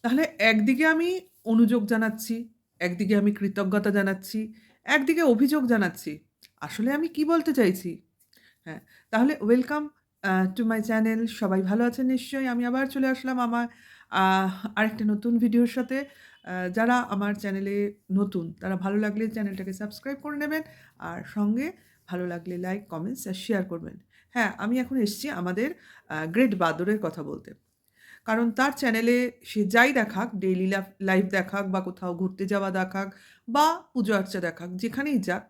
তাহলে একদিকে আমি অনুযোগ জানাচ্ছি, একদিকে আমি কৃতজ্ঞতা জানাচ্ছি, একদিকে অভিযোগ জানাচ্ছি। আসলে আমি কি বলতে চাইছি? হ্যাঁ, তাহলে ওয়েলকাম টু মাই চ্যানেল। সবাই ভালো আছেন নিশ্চয়ই? আমি আবার চলে আসলাম আমার আরেকটা নতুন ভিডিওর সাথে। যারা আমার চ্যানেলে নতুন, তারা ভালো লাগলে চ্যানেলটাকে সাবস্ক্রাইব করে নেবেন। আর সঙ্গে ভালো লাগলে লাইক, কমেন্টস আর শেয়ার করবেন। হ্যাঁ, আমি এখন এসেছি আমাদের গ্রেট বাদরের কথা বলতে। কারণ তার চ্যানেলে সে যাই দেখাক, ডেইলি লাইফ দেখাক বা কোথাও ঘুরতে যাওয়া দেখাক বা পুজো আর্চা দেখাক, যেখানেই যাক,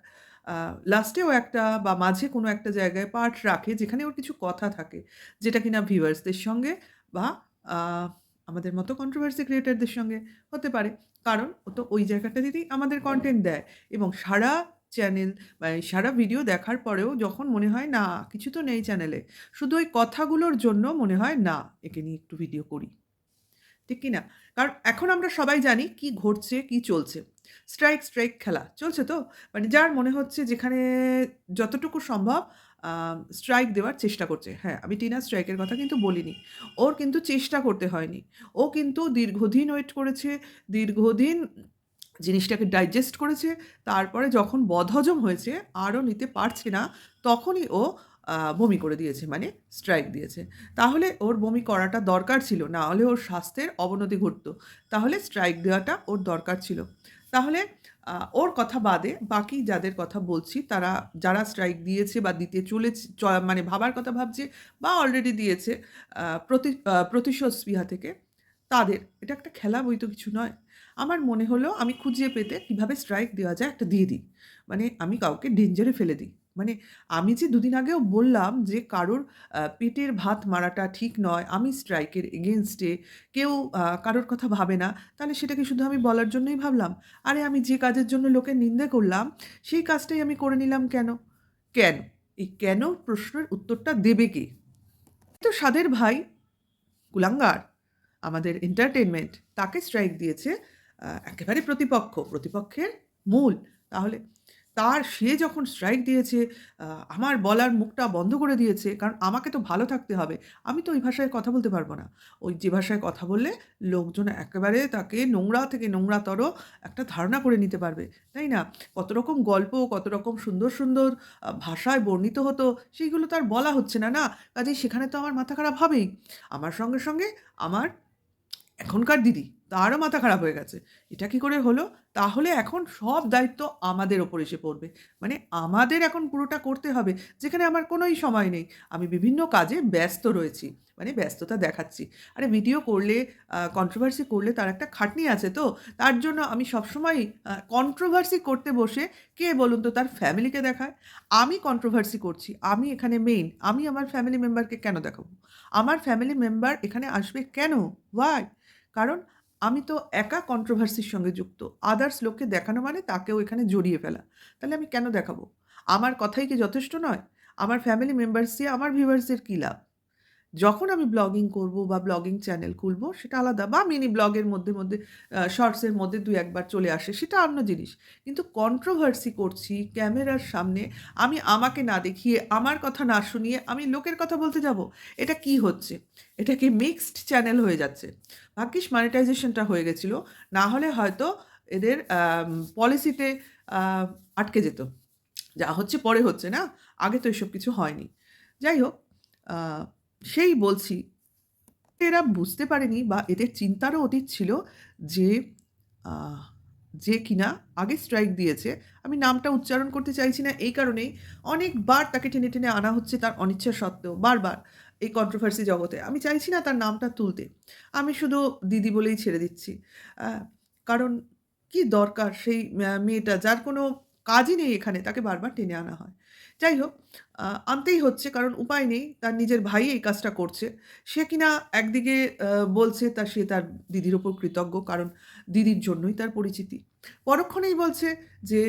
আ লাস্টে ও একটা বা মাঝে কোনো একটা জায়গায় পার্ট রাখে যেখানে ওর কিছু কথা থাকে। যেটা কিনা ভিউয়ার্সদের সঙ্গে বা আ আমাদের মতো কন্ট্রোভার্সি ক্রিয়েটরদের সঙ্গে হতে পারে। কারণ ও তো ওই জায়গাটাতেই আমাদের কনটেন্ট দেয় এবং সারা চ্যানেল বা এই সারা ভিডিও দেখার পরেও যখন মনে হয় না কিছু তো নেই চ্যানেলে, শুধু ওই কথাগুলোর জন্য মনে হয় না একে নিয়ে একটু ভিডিও করি। ঠিক কি না? কারণ এখন আমরা সবাই জানি কি ঘটছে, কি চলছে। স্ট্রাইক খেলা চলছে তো? মানে যার মনে হচ্ছে যেখানে যতটুকু সম্ভব আ স্ট্রাইক দেওয়ার চেষ্টা করছে। হ্যাঁ, আমি টিনা স্ট্রাইকের কথা কিন্তু বলিনি। ওর কিন্তু চেষ্টা করতে হয়নি। ও কিন্তু দীর্ঘদিন ওয়েট করেছে, দীর্ঘদিন জিনিসটাকে ডাইজেস্ট করেছে। তারপরে যখন বদহজম হয়েছে, আরও নিতে পারছে না, তখনই ও বমি করে দিয়েছে। মানে স্ট্রাইক দিয়েছে। তাহলে ওর বমি করাটা দরকার ছিল। না হলে ওর স্বাস্থ্যের অবনতি ঘটতো। তাহলে স্ট্রাইক দেওয়াটা ওর দরকার ছিল। তাহলে ওর কথা বাদে বাকি যাদের কথা বলছি তারা যারা স্ট্রাইক দিয়েছে বা দিতে চলেছে মানে ভাবার কথা ভাবছে বা অলরেডি দিয়েছে প্রতিশোধ স্পৃহা থেকে তাদের। এটা একটা খেলা বই তো কিছু নয়। আমার মনে হলো আমি খুঁজে পেতে কিভাবে স্ট্রাইক দেওয়া যায় একটা দিয়ে দিই। মানে আমি কাউকে ডেঞ্জারে ফেলে দিই। মানে আমি যে দুদিন আগেও বললাম যে কারোর পেটের ভাত মারাটা ঠিক নয়। আমি স্ট্রাইকের এগেইনস্ট এ কেউ কারোর কথা ভাবে না। তাহলে সেটা কি শুধু আমি বলার জন্যই ভাবলাম? আরে আমি যে কাজের জন্য লোকের নিন্দে করলাম, সেই কাজটাই আমি করে নিলাম কেন? কেন? এই কেন প্রশ্নের উত্তরটা দেবে কে? তো সাধের ভাই কুলাঙ্গার, আমাদের এন্টারটেইনমেন্ট তাকে স্ট্রাইক দিয়েছে একেবারে প্রতিপক্ষ, প্রতিপক্ষের মূল। তাহলে সে যখন স্ট্রাইক দিয়েছে আমার বলার মুখটা বন্ধ করে দিয়েছে। কারণ আমাকে তো ভালো থাকতে হবে। আমি তো ওই ভাষায় কথা বলতে পারব না। ওই যে ভাষায় কথা বললে লোকজন একেবারে তাকে নোংরা থেকে নোংরাতর একটা ধারণা করে নিতে পারবে। তাই না? কত রকম গল্প, কত রকম সুন্দর ভাষায় বর্ণিত হতো, সেইগুলো তো আর বলা হচ্ছে না, না? কাজেই সেখানে তো আমার মাথা খারাপ হবেই। আমার সঙ্গে আমার এখনকার দিদি, তারও মাথা খারাপ হয়ে গেছে। এটা কি করে হলো? তাহলে এখন সব দায়িত্ব আমাদের ওপর এসে পড়বে। মানে আমাদের এখন পুরোটা করতে হবে, যেখানে আমার কোনোই সময় নেই। আমি বিভিন্ন কাজে ব্যস্ত রয়েছি। মানে ব্যস্ততা দেখাচ্ছি। আরে ভিডিও করলে, কন্ট্রোভার্সি করলে তার একটা খাটনি আছে তো। তার জন্য আমি সবসময়ই কন্ট্রোভার্সি করতে বসে কে বলুন তো তার ফ্যামিলিকে দেখায়? আমি কন্ট্রোভার্সি করছি। আমি এখানে মেইন। আমি আমার ফ্যামিলি মেম্বারকে কেন দেখাবো? আমার ফ্যামিলি মেম্বার এখানে আসবে কেন? হোয়াই? কারণ আমি তো একা কন্ট্রোভার্সির সঙ্গে যুক্ত। আদার্স লোককে দেখানো মানে তাকেও এখানে জড়িয়ে ফেলা। তাহলে আমি কেন দেখাবো? আমার কথাই কি যথেষ্ট নয়? আমার ফ্যামিলি মেম্বার্স দিয়ে আমার ভিউয়ার্সদের কী লাভ? যখন আমি ব্লগিং করব বা ব্লগিং চ্যানেল খুলব সেটা আলাদা বা মিনি ব্লগের মধ্যে শর্টসের মধ্যে ২-১ বার চলে আসে সেটা অন্য জিনিস। কিন্তু কন্ট্রোভার্সি করছি ক্যামেরার সামনে, আমি আমাকে না দেখিয়ে, আমার কথা না শুনিয়ে আমি লোকের কথা বলতে যাব? এটা কি হচ্ছে? এটা কি মিক্সড চ্যানেল হয়ে যাচ্ছে। ভাগ্যিস মনিটাইজেশনটা হয়ে গেছিল। না হলে হয়তো এদের পলিসিতে আ আটকে যেত। যা হচ্ছে পরে হচ্ছে না? আগে তো এসব কিছু হয়নি। যাই হোক, আ সেই বলছি, এরা বুঝতে পারেনি বা এদের চিন্তারও অতীত ছিল যে আহ যে কিনা আগে স্ট্রাইক দিয়েছে। আমি নামটা উচ্চারণ করতে চাইছি না এই কারণেই, অনেকবার তাকে টেনে আনা হচ্ছে তার অনিচ্ছা সত্ত্বেও বারবার এই কন্ট্রোভার্সি জগতে। আমি চাইছি না তার নামটা তুলতে। আমি শুধু দিদি বলেই ছেড়ে দিচ্ছি। আ কারণ কি দরকার সেই মেয়েটা যার কোনো কাজই নেই এখানে তাকে বারবার টেনে আনা হয়। যাই হোক, আনতেই হচ্ছে কারণ উপায় নেই। তার নিজের ভাই এই কাজটা করছে। সে কিনা একদিকে আ বলছে সে তার দিদির উপর কৃতজ্ঞ কারণ দিদির জন্যই তার পরিচিতি। পরক্ষণেই বলছে যে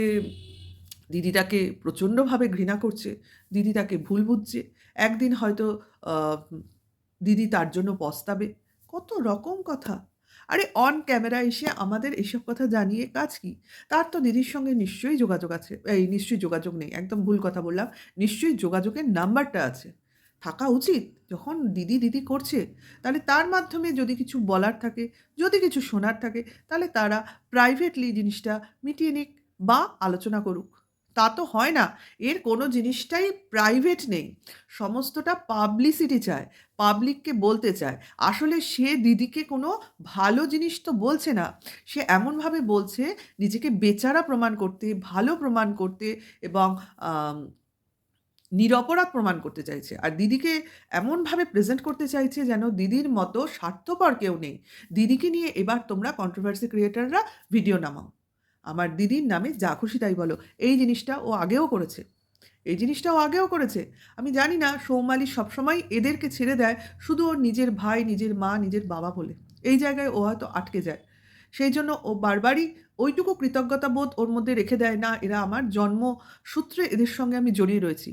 দিদি তাকে প্রচণ্ডভাবে ঘৃণা করছে, দিদি তাকে ভুল বুঝছে। একদিন হয়তো আ দিদি তার জন্য পস্তাবে। কত রকম কথা। আরে অন ক্যামেরা এসে আমাদের এসব কথা জানিয়ে কাজ কি? তার তো দিদির সঙ্গে নিশ্চয়ই যোগাযোগ আছে। নিশ্চয়ই যোগাযোগ নেই। একদম ভুল কথা বললাম। নিশ্চয়ই যোগাযোগের নাম্বারটা আছে। থাকা উচিত। যখন দিদি, দিদি করছে, তাহলে তার মাধ্যমে যদি কিছু বলার থাকে, যদি কিছু শোনার থাকে, তাহলে তারা প্রাইভেটলি জিনিসটা মিটিয়ে নিক বা আলোচনা করুক। তা তো হয় না। এর কোনো জিনিসটাই প্রাইভেট নেই। সমস্তটা পাবলিসিটি চায়, পাবলিককে বলতে চায়। আসলে সে দিদিকে কোনো ভালো জিনিস তো বলছে না। সে এমনভাবে বলছে নিজেকে বেচারা প্রমাণ করতে, ভালো প্রমাণ করতে এবং আম নিরপরাধ প্রমাণ করতে চাইছে। আর দিদিকে এমনভাবে প্রেজেন্ট করতে চাইছে যেন দিদির মতো স্বার্থপর কেউ নেই। দিদিকে নিয়ে এবার তোমরা কন্ট্রোভার্সি ক্রিয়েটররা ভিডিও নামাও। আমার দিদির নামে যা খুশি তাই বলো। এই জিনিসটা ও আগেও করেছে। এই জিনিসটা ও আগেও করেছে। আমি জানি না সৌমালি সবসময় এদেরকে ছেড়ে দেয় শুধু ওর নিজের ভাই, নিজের মা, নিজের বাবা বলে। এই জায়গায় ও হয়তো আটকে যায়। সেই জন্য ও বারবারই ওইটুকু কৃতজ্ঞতা বোধ ওর মধ্যে রেখে দেয়, না এরা আমার জন্মসূত্রে এদের সঙ্গে আমি জড়িয়ে রয়েছি।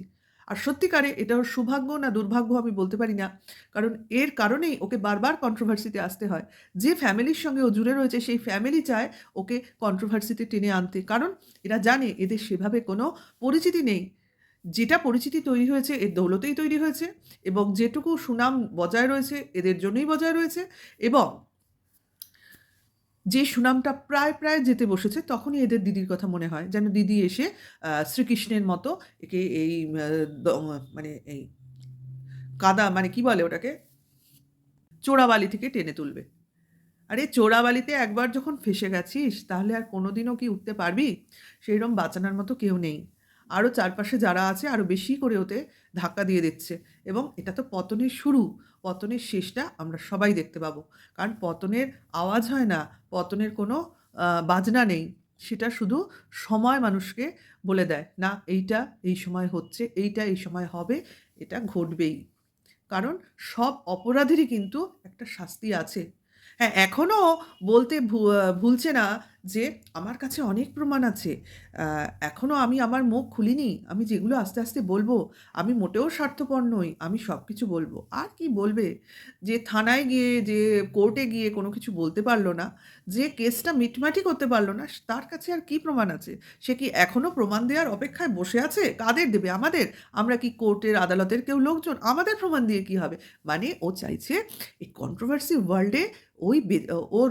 আর সত্যিকারে এটা ওর সৌভাগ্য না দুর্ভাগ্য আমি বলতে পারি না। কারণ এর কারণেই ওকে বারবার কন্ট্রোভার্সিতে আসতে হয়। যে ফ্যামিলির সঙ্গে ও জুড়ে রয়েছে সেই ফ্যামিলি চায় ওকে কন্ট্রোভার্সিতে টেনে আনতে। কারণ এরা জানে এদের সেভাবে কোনো পরিচিতি নেই। যেটা পরিচিতি তৈরি হয়েছে এর দৌলতেই তৈরি হয়েছে এবং যেটুকু সুনাম বজায় রয়েছে এদের জন্যই বজায় রয়েছে এবং যে সুনামটা প্রায় যেতে বসেছে তখনই এদের দিদির কথা মনে হয়। যেন দিদি এসে শ্রীকৃষ্ণের মতো একে এই মানে এই মানে কি বলে ওটাকে? চোরাবালি থেকে টেনে তুলবে। আরে চোরাবালিতে একবার যখন ফেঁসে গেছিস তাহলে আর কোনোদিনও কি উঠতে পারবি? সেইরকম বাঁচানোর মতো কেউ নেই। আরও চারপাশে যারা আছে আরও বেশি করে ওতে ধাক্কা দিয়ে দিচ্ছে এবং এটা তো পতনের শুরু। পতনের শেষটা আমরা সবাই দেখতে পাবো। কারণ পতনের আওয়াজ হয় না, পতনের কোনো বাজনা নেই। সেটা শুধু সময় মানুষকে বলে দেয়, না এইটা এই সময় হচ্ছে, এইটা এই সময় হবে, এটা ঘটবেই। কারণ সব অপরাধেরই কিন্তু একটা শাস্তি আছে। হ্যাঁ, এখনও বলতে ভুলছে না যে, "আমার কাছে অনেক প্রমাণ আছে। এখনও আমি আমার মুখ খুলিনি। আমি যেগুলো আস্তে বলব। আমি মোটেও স্বার্থপর নই। আমি সবকিছু বলব।" আর কি বলবে? যে থানায় গিয়ে, যে কোর্টে গিয়ে কোনো কিছু বলতে পারল না, যে কেসটা মিটমাটি করতে পারল না, তার কাছে আর কি প্রমাণ আছে? সে কি এখনও প্রমাণ দেওয়ার অপেক্ষায় বসে আছে? কাদের দেবে? আমাদের? আমরা কি কোর্টের, আদালতের কেউ লোকজন? আমাদের প্রমাণ দিয়ে কি হবে? মানে ও চাইছে এই কন্ট্রোভার্সি ওয়ার্ল্ডে ওই ওর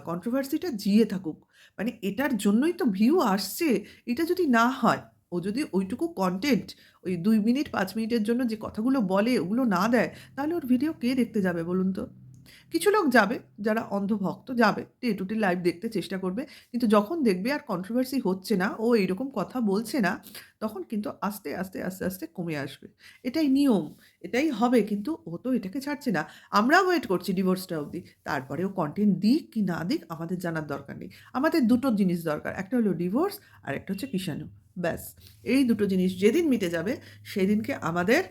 কন্ট্রোভার্সিটা জিয়ে থাকুক। মানে এটার জন্যই তো ভিউ আসছে। এটা যদি না হয়, ও যদি ওইটুকু কনটেন্ট ওই ২ মিনিট ৫ মিনিটের জন্য যে কথাগুলো বলে ওগুলো না দেয়, তাহলে ওর ভিডিও কে দেখতে যাবে বলুন তো? কিছু লোক যাবে, যারা অন্ধভক্ত যাবে। ডে টু ডে লাইভ দেখতে চেষ্টা করবে। কিন্তু যখন দেখবে আর কন্ট্রোভার্সি হচ্ছে না, ও এইরকম কথা বলছে না, তখন কিন্তু আস্তে কমে আসবে। এটাই নিয়ম, এটাই হবে। কিন্তু ও তো এটাকে ছাড়ছে না। আমরাও ওয়েট করছি ডিভোর্সটা অবধি। তারপরে ও কনটেন্ট দিক কি না দিক আমাদের জানার দরকার নেই। আমাদের দুটো জিনিস দরকার। একটা হলো ডিভোর্স আর একটা হচ্ছে কৃষাণু। ব্যাস। এই দুটো জিনিস যেদিন মিটে যাবে সেদিনকে আমাদের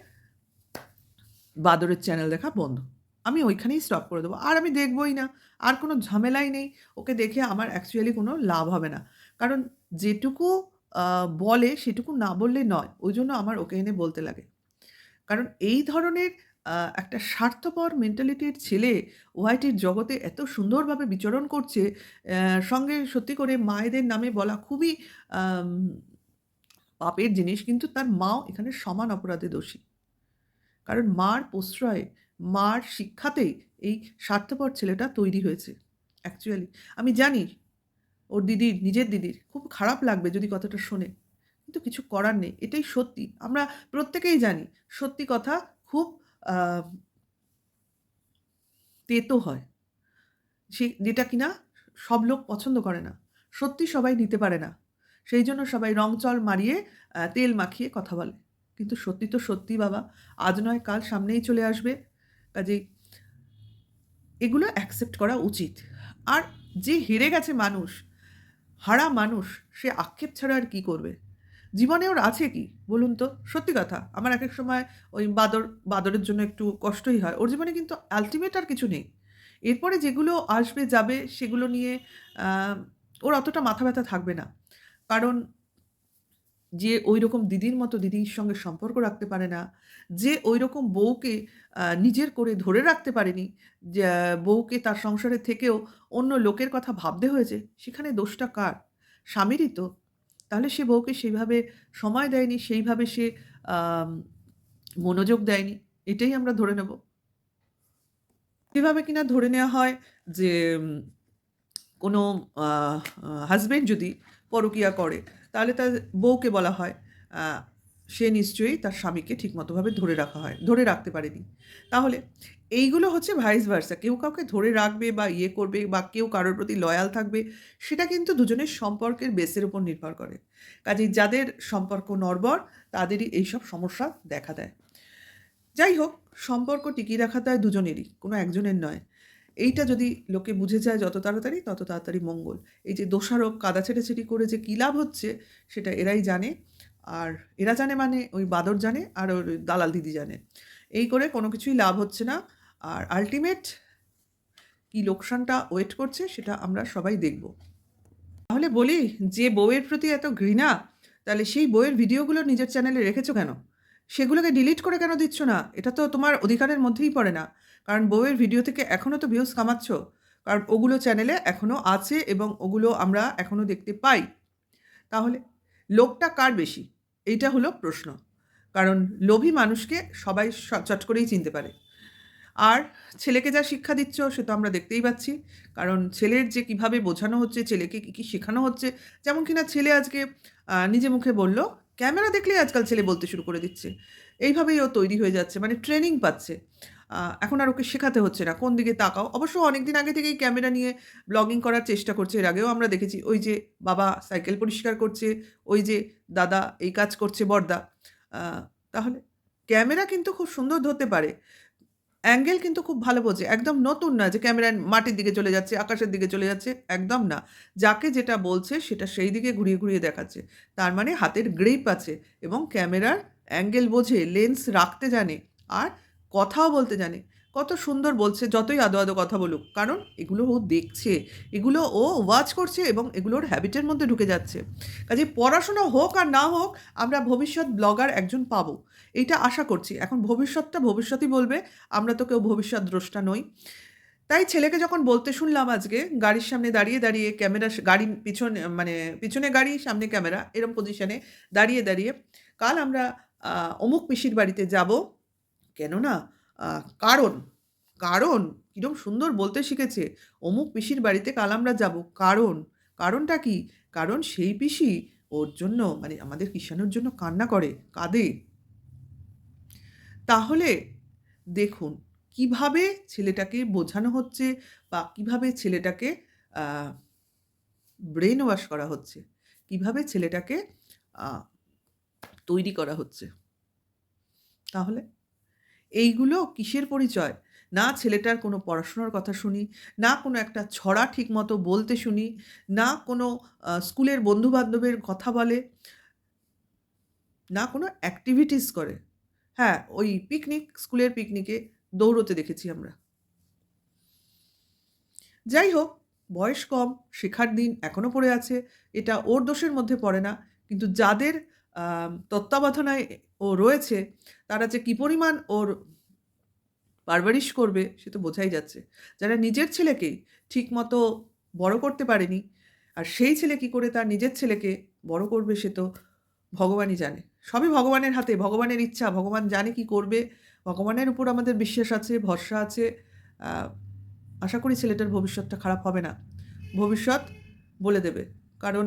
বাদরের চ্যানেল দেখা বন্ধ। আমি ওইখানেই স্টপ করে দেবো। আর আমি দেখবই না। আর কোনো ঝামেলাই নেই। ওকে দেখে আমার অ্যাকচুয়ালি কোনো লাভ হবে না। কারণ যেটুকু আ বলে সেটুকু না বললে নয়। ওইজন্য আমার ওকে এনে বলতে লাগে। কারণ এই ধরনের একটা স্বার্থপর মেন্টালিটির ছেলে ওআইটির জগতে এত সুন্দরভাবে বিচরণ করছে, সঙ্গে সত্যি করে মায়েদের নামে বলা খুবই আম পাপের জিনিস। কিন্তু তার মাও এখানে সমান অপরাধে দোষী। কারণ মার প্রশ্রয়ে, মার শিক্ষাতেই এই স্বার্থপর ছেলেটা তৈরি হয়েছে। অ্যাকচুয়ালি আমি জানি ওর দিদির, নিজের দিদির খুব খারাপ লাগবে যদি কথাটা শোনে। কিন্তু কিছু করার নেই। এটাই সত্যি। আমরা প্রত্যেকেই জানি সত্যি কথা খুব আ তেতো হয়। যেটা কিনা সব লোক পছন্দ করে না। সত্যি সবাই নিতে পারে না। সেইজন্য সবাই রং-চল মারিয়ে তেল মাখিয়ে কথা বলে। কিন্তু সত্যি তো সত্যি বাবা। আজ নয় কাল সামনেই চলে আসবে। কাজেই এগুলো অ্যাকসেপ্ট করা উচিত। আর যে হেরে গেছে মানুষ, হারা মানুষ, সে আক্ষেপ ছাড়া আর কি করবে? জীবনে ওর আছে কি বলুন তো? সত্যি কথা। আমার একেক সময় ওই বাদরের জন্য একটু কষ্টই হয়। ওর জীবনে কিন্তু আল্টিমেট আর কিছু নেই। এরপরে যেগুলো আসবে যাবে সেগুলো নিয়ে আ ওর অতটা মাথা ব্যাথা থাকবে না। কারণ যে ঐরকম দিদির মতো দিদির সঙ্গে সম্পর্ক রাখতে পারে না, যে ঐরকম বউকে নিজের করে ধরে রাখতে পারেনি, যা বউকে তার সংসারে থেকেও অন্য লোকের কথা ভাবতে হয়েছে, সেখানে দোষটা কার? স্বামীরই তো। তাহলে সে বউকে সেইভাবে সময় দেয়নি, সেইভাবে সে আম মনোযোগ দেয়নি। এটাই আমরা ধরে নেব। এভাবে কিনা ধরে নেওয়া হয় যে কোনো আ আ হাসব্যান্ড যদি পরকীয়া করে, তাহলে তার বউকে বলা হয় আ সে নিশ্চয়ই তার স্বামীকে ঠিকমতোভাবে ধরে রাখতে পারেনি। তাহলে এইগুলো হচ্ছে ভাইস ভার্সা। কেউ কাউকে ধরে রাখবে বা ইয়ে করবে বা কেউ কারোর প্রতি লয়াল থাকবে, সেটা কিন্তু দুজনের সম্পর্কের বেসের উপর নির্ভর করে। কাজেই যাদের সম্পর্ক নড়বড়, তাদেরই এইসব সমস্যা দেখা দেয়। যাই হোক, সম্পর্ক টিকিয়ে রাখাটা দুজনেরই, কোনো একজনের নয়। এইটা যদি লোকে বুঝে যায় যত তাড়াতাড়ি, তত তাড়াতাড়ি মঙ্গল। এই যে দোষারোপ, কাদা ছেঁটাছেঁটি করে যে কী লাভ হচ্ছে, সেটা এরাই জানে। আর এরা জানে মানে ওই বাঁদর জানে আর ওর দালাল দিদি জানে। এই করে কোনো কিছুই লাভ হচ্ছে না। আর আল্টিমেট কী লোকসানটা ওয়েট করছে, সেটা আমরা সবাই দেখব। তাহলে বলি, যে বউয়ের প্রতি এত ঘৃণা, তাহলে সেই বউয়ের ভিডিওগুলো নিজের চ্যানেলে রেখেছো কেন? সেগুলোকে ডিলিট করে কেন দিচ্ছ না? এটা তো তোমার অধিকারের মধ্যেই পড়ে না। কারণ বউয়ের ভিডিও থেকে এখনও তো ভিউজ কামাচ্ছ। কারণ ওগুলো চ্যানেলে এখনও আছে এবং ওগুলো আমরা এখনও দেখতে পাই। তাহলে লোভটা কার বেশি? এইটা হলো প্রশ্ন। কারণ লোভী মানুষকে সবাই চট করেই চিনতে পারে। আর ছেলেকে যা শিক্ষা দিচ্ছ সে তো আমরা দেখতেই পাচ্ছি। কারণ ছেলের যে কিভাবে বোঝানো হচ্ছে, ছেলেকে কী, কী শেখানো হচ্ছে, যেমন কিনা ছেলে আজকে নিজে মুখে বলল, ক্যামেরা দেখলেই আজকাল ছেলে বলতে শুরু করে দিচ্ছে। এইভাবেই ও তৈরি হয়ে যাচ্ছে, মানে ট্রেনিং পাচ্ছে। এখন আর ওকে শেখাতে হচ্ছে না, কোন দিকে তাকাও। অবশ্য অনেকদিন আগে থেকেই ক্যামেরা নিয়ে ব্লগিং করার চেষ্টা করছে। এর আগেও আমরা দেখেছি, ওই যে বাবা সাইকেল পরিষ্কার করছে, ওই যে দাদা এই কাজ করছে বড়দা। আ তাহলে ক্যামেরা কিন্তু খুব সুন্দর ধরতে পারে। অ্যাঙ্গেল কিন্তু খুব ভালো বোঝে। একদম নতুন না যে ক্যামেরা মাটির দিকে চলে যাচ্ছে, আকাশের দিকে চলে যাচ্ছে, একদম না। যাকে যেটা বলছে সেটা সেই দিকে ঘুরিয়ে, ঘুরিয়ে দেখাচ্ছে। তার মানে হাতের গ্রিপ আছে এবং ক্যামেরার অ্যাঙ্গেল বোঝে, লেন্স রাখতে জানে আর কথাও বলতে জানে। কত সুন্দর বলছে, যতই আদো, আদো কথা বলুক। কারণ এগুলো ও দেখছে, এগুলো ও ওয়াচ করছে এবং এগুলোর হ্যাবিটের মধ্যে ঢুকে যাচ্ছে। কাজেই পড়াশোনা হোক আর না হোক, আমরা ভবিষ্যৎ ব্লগার একজন পাবো। এইটা আশা করছি। এখন ভবিষ্যৎটা ভবিষ্যতই বলবে। আমরা তো কেউ ভবিষ্যৎ দ্রষ্টা নই। তাই ছেলেকে যখন বলতে শুনলাম আজকে, গাড়ির সামনে দাঁড়িয়ে, দাঁড়িয়ে ক্যামেরা গাড়ির পিছনে, মানে পিছনে গাড়ি, সামনে ক্যামেরা, এরম পজিশনে দাঁড়িয়ে, দাঁড়িয়ে, কাল আমরা আ অমুক পিসির বাড়িতে যাবো। কেননা আ কারণ, কারণ কিরম সুন্দর বলতে শিখেছে। অমুক পিসির বাড়িতে কাল আমরা যাবো। কারণ, কারণটা কি? কারণ সেই পিসি ওর জন্য, মানে আমাদের কিষাণুর জন্য কান্না করে, কাঁদে। তাহলে দেখুন কিভাবে ছেলেটাকে বোঝানো হচ্ছে বা কিভাবে ছেলেটাকে আ ব্রেইন ওয়াশ করা হচ্ছে। কিভাবে ছেলেটাকে আ তৈরি করা হচ্ছে। তাহলে এইগুলো কিসের পরিচয়? না ছেলেটার কোনো পড়াশোনার কথা শুনি, না কোনো একটা ছড়া ঠিকমতো বলতে শুনি, না কোনো স্কুলের বন্ধু-বান্ধবের কথা বলে, না কোনো অ্যাক্টিভিটিস করে। হ্যাঁ, ওই পিকনিক, স্কুলের পিকনিকে দৌড়তে দেখেছি আমরা। যাই হোক, বয়স কম, শেখার দিন এখনো পড়ে আছে। এটা ওর দোষের মধ্যে পড়ে না। কিন্তু যাদের তত্ত্বাবধানায় ও রয়েছে, তারা যে কি পরিমাণ ওর পারভারিশ করবে সে তো বোঝাই যাচ্ছে। যারা নিজের ছেলেকেই ঠিকমতো বড় করতে পারেনি, আর সেই ছেলে কি করে তার নিজের ছেলেকে বড় করবে সে তো ভগবানই জানে। সবই ভগবানের হাতে, ভগবানের ইচ্ছা, ভগবান জানে কি করবে। ভগবানের উপর আমাদের বিশ্বাস আছে, ভরসা আছে। আ আশা করি ছেলেটার ভবিষ্যৎটা খারাপ হবে না। ভবিষ্যৎ বলে দেবে। কারণ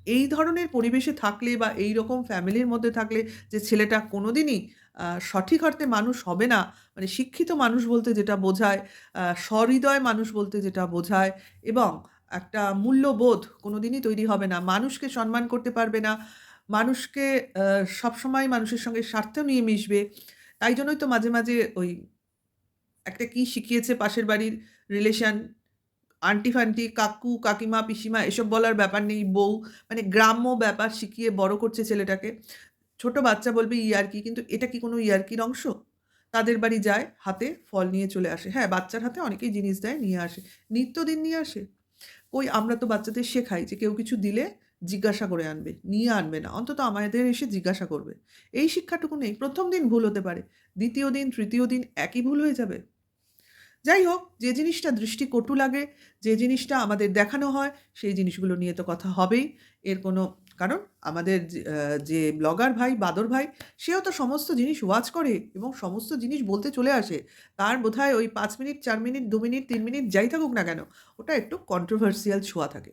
এই ধরনের পরিবেশে থাকলে বা এইরকম ফ্যামিলির মধ্যে থাকলে যে ছেলেটা কোনোদিনই সঠিক অর্থে মানুষ হবে না, মানে শিক্ষিত মানুষ বলতে যেটা বোঝায়, সহৃদয় মানুষ বলতে যেটা বোঝায় এবং একটা মূল্যবোধ কোনোদিনই তৈরি হবে না। মানুষকে সম্মান করতে পারবে না। মানুষকে সবসময় মানুষের সঙ্গে স্বার্থ নিয়ে মিশবে। তাই জন্যই তো মাঝে, মাঝে ওই একটা কি শিখিয়েছে পাশের বাড়ির রিলেশন, আন্টি-ফান্টি, কাকু, কাকিমা, পিসিমা এসব বলার ব্যাপার নেই। বউ, মানে গ্রাম্য ব্যাপার শিখিয়ে বড় করছে ছেলেটাকে। ছোট বাচ্চা বলবে ইয়ার্কি, কিন্তু এটা কি কোনো ইয়ার্কির অংশ? তাদের বাড়ি যায়, হাতে ফল নিয়ে চলে আসে। হ্যাঁ, বাচ্চার হাতে অনেকেই জিনিস দেয়, নিয়ে আসে। নিত্যদিন নিয়ে আসে। কই আমরা তো বাচ্চাদের শেখাই যে কেউ কিছু দিলে জিজ্ঞাসা করে আনবে, নিয়ে আনবে না। অন্তত আমাদের এসে জিজ্ঞাসা করবে। এই শিক্ষাটুকু নেই। ১ম দিন ভুল হতে পারে। ২য় দিন, ৩য় দিন একই ভুল হয়ে যাবে। যাই হোক, যে জিনিসটা দৃষ্টিকটু লাগে, যে জিনিসটা আমাদের দেখানো হয়, সেই জিনিসগুলো নিয়ে তো কথা হবেই। এর কোনো কারণ আমাদের যে ব্লগার ভাই, বাদর ভাই, সেও তো সমস্ত জিনিস ওয়াচ করে এবং সমস্ত জিনিস বলতে চলে আসে। তার বোধহয় ওই ৫ মিনিট, ৪ মিনিট, ২ মিনিট, ৩ মিনিট যাই থাকুক না কেন, ওটা একটু কন্ট্রোভার্সিয়াল ছোঁয়া থাকে।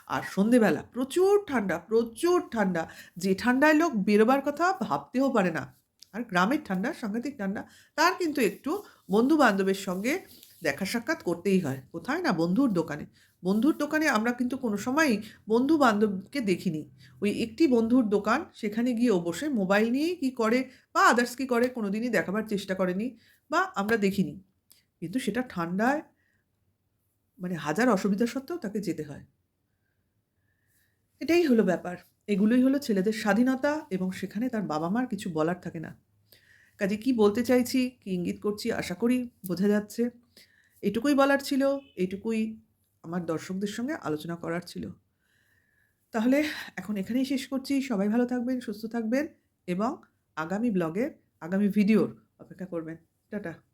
আর সন্ধেবেলা প্রচুর ঠান্ডা, প্রচুর ঠান্ডা। যে ঠান্ডায় লোক বেরোবার কথা ভাবতেও পারে না। আর গ্রামের ঠান্ডা, সাংঘাতিক ঠান্ডা। তার কিন্তু একটু বন্ধু-বান্ধবের সঙ্গে দেখা সাক্ষাৎ করতেই হয়। কোথায় না? বন্ধুর দোকানে। বন্ধুর দোকানে আমরা কিন্তু কোনো সময়ই বন্ধু-বান্ধবকে দেখিনি। ওই একটি বন্ধুর দোকান, সেখানে গিয়ে ও বসে মোবাইল নিয়েই কি করে বা আদার্স কি করে কোনোদিনই দেখাবার চেষ্টা করেনি বা আমরা দেখিনি। কিন্তু সেটা ঠান্ডায় মানে হাজার অসুবিধা সত্ত্বেও তাকে যেতে হয়। এটাই হলো ব্যাপার। এগুলোই হলো ছেলেদের স্বাধীনতা এবং সেখানে তার বাবা-মার কিছু বলার থাকে না। কাজেই কি বলতে চাইছি, কি ইঙ্গিত করছি আশা করি বোঝা যাচ্ছে। এটুকুই বলার ছিল, এইটুকুই আমার দর্শকদের সঙ্গে আলোচনা করার ছিল। তাহলে এখন এখানেই শেষ করছি। সবাই ভালো থাকবেন, সুস্থ থাকবেন এবং আগামী ব্লগে, আগামী ভিডিওর অপেক্ষা করবেন। টাটা।